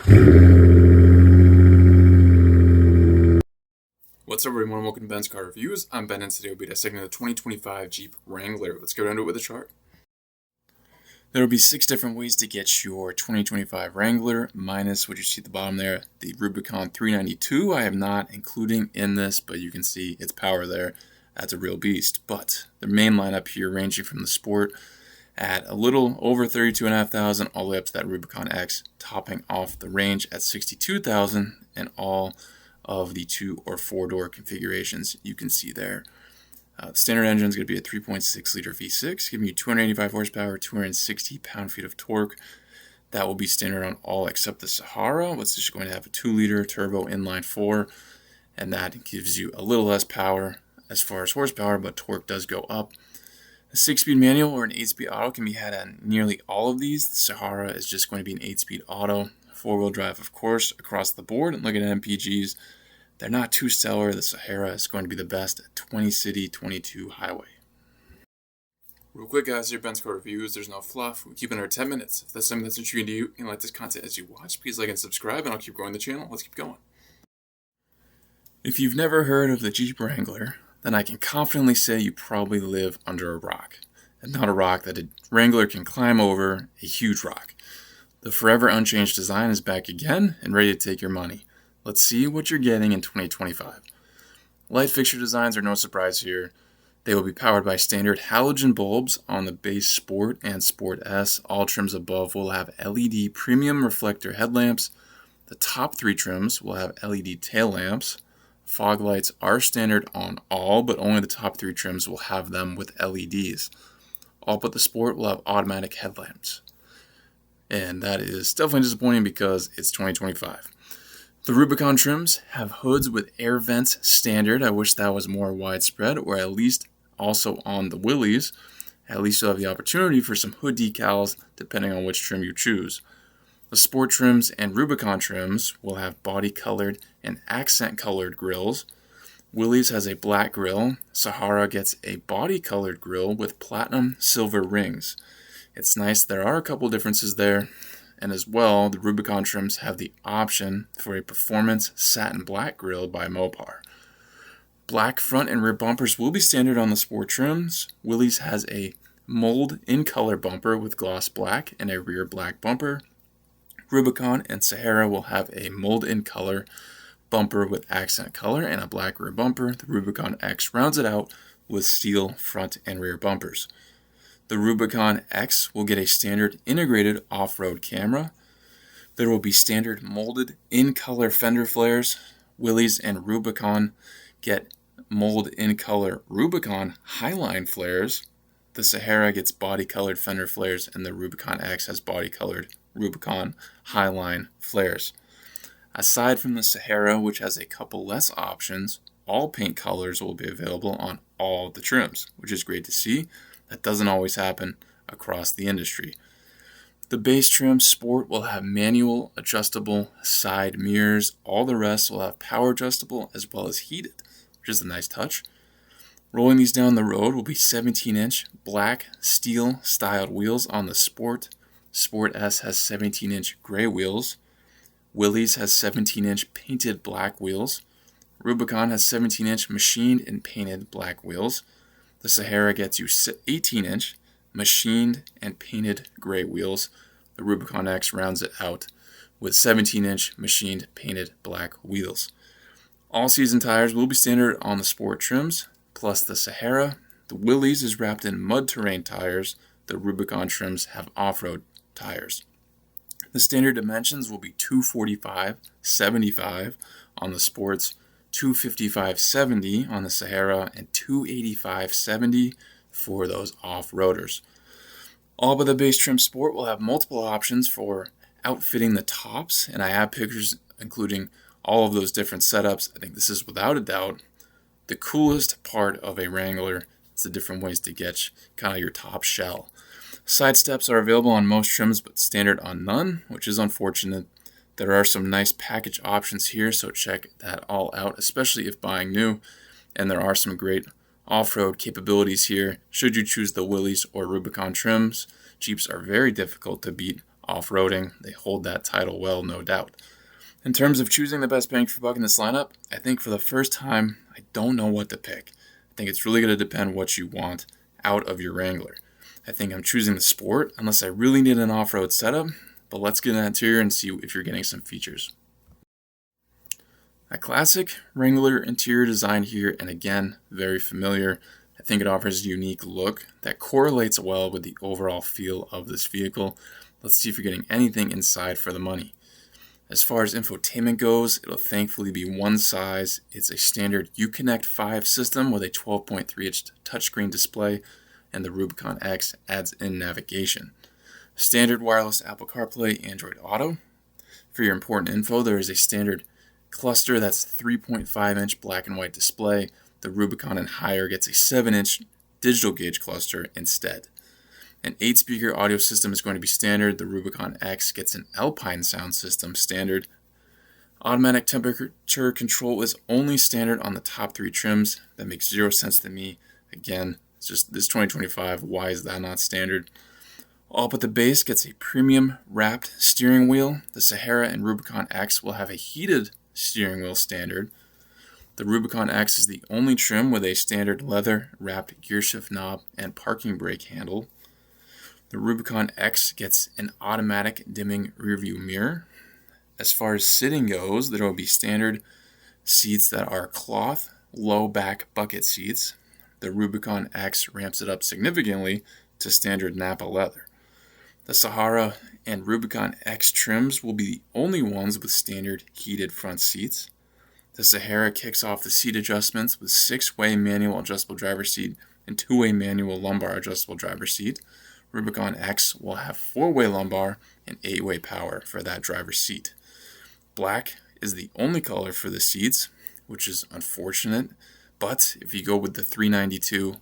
What's up, everyone? Welcome to Ben's Car Reviews. I'm Ben, and today we'll be dissecting the 2025 Jeep Wrangler. Let's get into it with a chart. There will be 6 different ways to get your 2025 Wrangler, minus what you see at the bottom there, the Rubicon 392. I am not including in this, but you can see its power there. That's a real beast. But the main lineup here, ranging from the Sport at a little over $32,500 all the way up to that Rubicon X, topping off the range at $62,000, and all of the 2 or 4 door configurations you can see there. The standard engine is going to be a 3.6 liter V6, giving you 285 horsepower, 260 pound-feet of torque. That will be standard on all except the Sahara, which is going to have a 2 liter turbo inline 4, and that gives you a little less power as far as horsepower, but torque does go up. A 6-speed manual or an 8-speed auto can be had on nearly all of these. The Sahara is just going to be an 8-speed auto. 4-wheel drive, of course, across the board. And looking at MPGs, they're not too stellar. The Sahara is going to be the best at 20 city, 22 highway. Real quick, guys, here Ben's Car Reviews. There's no fluff. We keep it under 10 minutes. If that's something that's intriguing to you and like this content as you watch, please like and subscribe, and I'll keep growing the channel. Let's keep going. If you've never heard of the Jeep Wrangler, then I can confidently say you probably live under a rock. And not a rock that a Wrangler can climb over, a huge rock. The forever unchanged design is back again and ready to take your money. Let's see what you're getting in 2025. Light fixture designs are no surprise here. They will be powered by standard halogen bulbs on the base Sport and Sport S. All trims above will have LED premium reflector headlamps. The top 3 trims will have LED tail lamps. Fog lights are standard on all, but only the top 3 trims will have them with LEDs. All but the Sport will have automatic headlamps. And that is definitely disappointing because it's 2025. The Rubicon trims have hoods with air vents standard. I wish that was more widespread, or at least also on the Willys. At least you'll have the opportunity for some hood decals depending on which trim you choose. The Sport trims and Rubicon trims will have body-colored and accent-colored grills. Willys has a black grill. Sahara gets a body-colored grill with platinum silver rings. It's nice there are a couple differences there, and as well, the Rubicon trims have the option for a performance satin black grille by Mopar. Black front and rear bumpers will be standard on the Sport trims. Willys has a mold in color bumper with gloss black and a rear black bumper. Rubicon and Sahara will have a mold in color bumper with accent color and a black rear bumper. The Rubicon X rounds it out with steel front and rear bumpers. The Rubicon X will get a standard integrated off-road camera. There will be standard molded in-color fender flares. Willys and Rubicon get mold in-color Rubicon Highline flares. The Sahara gets body-colored fender flares, and the Rubicon X has body-colored Rubicon Highline flares. Aside from the Sahara, which has a couple less options, all paint colors will be available on all the trims, which is great to see. That doesn't always happen across the industry. The base trim Sport will have manual adjustable side mirrors. All the rest will have power adjustable as well as heated, which is a nice touch. Rolling these down the road will be 17-inch black steel styled wheels on the Sport. Sport S has 17-inch gray wheels. Willys has 17-inch painted black wheels. Rubicon has 17-inch machined and painted black wheels. The Sahara gets you 18-inch machined and painted gray wheels. The Rubicon X rounds it out with 17-inch machined painted black wheels. All-season tires will be standard on the Sport trims, plus the Sahara. The Willys is wrapped in mud terrain tires. The Rubicon trims have off-road tires. The standard dimensions will be 245/75 on the Sports, 255/70 on the Sahara, and 285/70 for those off-roaders. All but the base trim Sport will have multiple options for outfitting the tops, and I have pictures including all of those different setups. I think this is without a doubt the coolest part of a Wrangler. It's the different ways to get kind of your top shell. Side steps are available on most trims but standard on none, which is unfortunate. There are some nice package options here, so check that all out, especially if buying new. And there are some great off-road capabilities here should you choose the Willys or Rubicon trims. Jeeps are very difficult to beat off-roading. They hold that title well, no doubt. In terms of choosing the best bang for buck in this lineup, I think for the first time, I don't know what to pick. I think it's really going to depend what you want out of your Wrangler. I think I'm choosing the Sport unless I really need an off-road setup, but let's get an interior and see if you're getting some features. A classic Wrangler interior design here, and again, very familiar. I think it offers a unique look that correlates well with the overall feel of this vehicle. Let's see if you're getting anything inside for the money. As far as infotainment goes, it'll thankfully be one size. It's a standard Uconnect 5 system with a 12.3-inch touchscreen display, and the Rubicon X adds in navigation. Standard wireless Apple CarPlay, Android Auto. For your important info, there is a standard cluster that's 3.5-inch black and white display. The Rubicon and higher gets a 7-inch digital gauge cluster instead. An 8-speaker audio system is going to be standard. The Rubicon X gets an Alpine sound system standard. Automatic temperature control is only standard on the top 3 trims. That makes zero sense to me. Again, it's just this 2025, why is that not standard? All but the base gets a premium wrapped steering wheel. The Sahara and Rubicon X will have a heated steering wheel standard. The Rubicon X is the only trim with a standard leather wrapped gearshift knob and parking brake handle. The Rubicon X gets an automatic dimming rearview mirror. As far as sitting goes, there will be standard seats that are cloth, low back bucket seats. The Rubicon X ramps it up significantly to standard Napa leather. The Sahara and Rubicon X trims will be the only ones with standard heated front seats. The Sahara kicks off the seat adjustments with 6-way manual adjustable driver's seat and 2-way manual lumbar adjustable driver's seat. Rubicon X will have 4-way lumbar and 8-way power for that driver's seat. Black is the only color for the seats, which is unfortunate, but if you go with the 392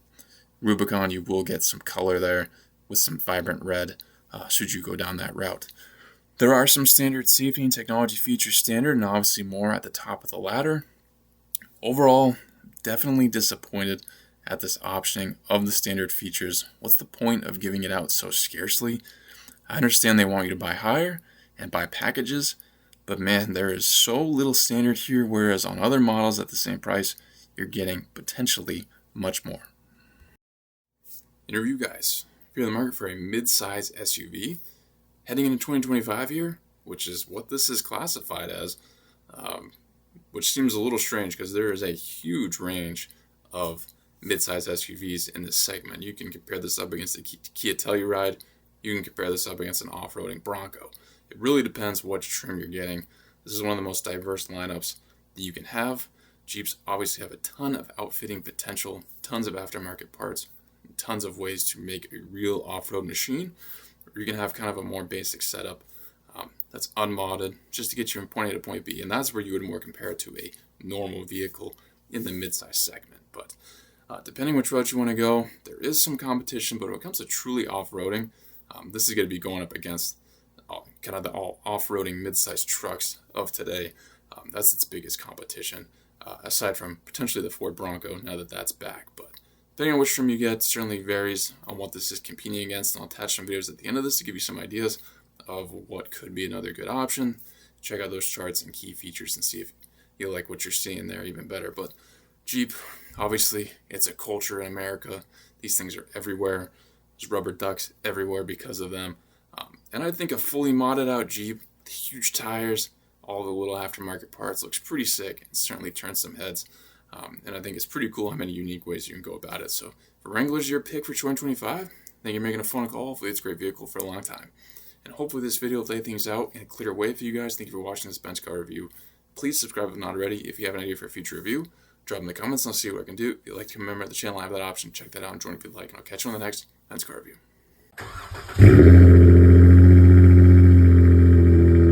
Rubicon, you will get some color there with some vibrant red should you go down that route. There are some standard safety and technology features standard, and obviously more at the top of the ladder. Overall, definitely disappointed at this optioning of the standard features. What's the point of giving it out so scarcely? I understand they want you to buy higher and buy packages, but man, there is so little standard here, whereas on other models at the same price, you're getting potentially much more. Interview guys, if you're in the market for a mid-size SUV, heading into 2025 here, which is what this is classified as, which seems a little strange because there is a huge range of mid-size SUVs in this segment. You can compare this up against the Kia Telluride. You can compare this up against an off-roading Bronco. It really depends what trim you're getting. This is one of the most diverse lineups that you can have. Jeeps obviously have a ton of outfitting potential, tons of aftermarket parts, tons of ways to make a real off-road machine. Or you can have kind of a more basic setup that's unmodded just to get you from point A to point B. And that's where you would more compare it to a normal vehicle in the mid-size segment. But depending which route you want to go, there is some competition. But when it comes to truly off-roading, this is going to be going up against kind of the all off-roading mid-size trucks of today. That's its biggest competition, aside from potentially the Ford Bronco, now that that's back. But depending on which trim you get, certainly varies on what this is competing against. And I'll attach some videos at the end of this to give you some ideas of what could be another good option. Check out those charts and key features and see if you like what you're seeing there even better. But Jeep, obviously, it's a culture in America. These things are everywhere. There's rubber ducks everywhere because of them. And I think a fully modded out Jeep, the huge tires, all the little aftermarket parts, looks pretty sick and certainly turns some heads. And I think it's pretty cool how many unique ways you can go about it. So if Wrangler's your pick for 2025, I think you're making a phone call. Hopefully it's a great vehicle for a long time. And hopefully this video will lay things out in a clear way for you guys. Thank you for watching this bench car review. Please subscribe if not already. If you have an idea for a future review, drop in the comments and I'll see what I can do. If you'd like to become a member of the channel, I have that option. Check that out and join if you'd like. And I'll catch you on the next bench car review.